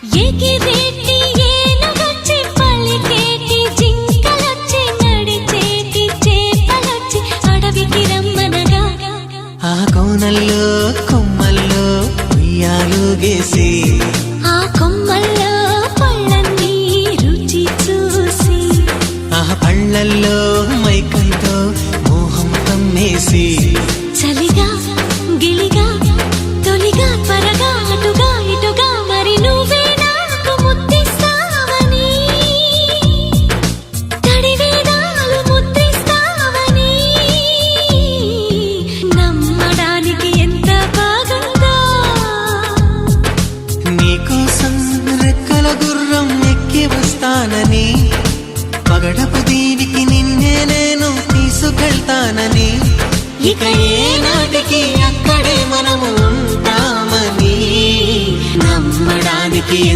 ఎగిరేటి ఏనుగొచ్చి పలికేటి జింకలొచ్చి నడిచేటి చేపలొచ్చి అడవికి రమ్మనగా ఆ కోనల్లో కొమ్మల్లో ఉయ్యాలుగేసి ఆ కొమ్మల్లో పళ్ళన్నీ రుచి చూసి ఆ పళ్ళల్లో మైకంతో మోహం కమ్మేసి చలిగా గిలిగా తొలిగా త్వరగా అటుగా ఇటుగా మరి నువ్వే నాకు ముద్దిస్తావని తడివేదాలు ముద్రిస్తావని నమ్మడానికి ఎంత బాగుందో నీకోసం రెక్కల గుర్రం ఎక్కి వస్తానని పగడపు దీనికి నిన్నే నేను తీసుకెళ్తానని ఇక ఏనాటికి అక్కడే మనము ఉంటామని నమ్మడానికి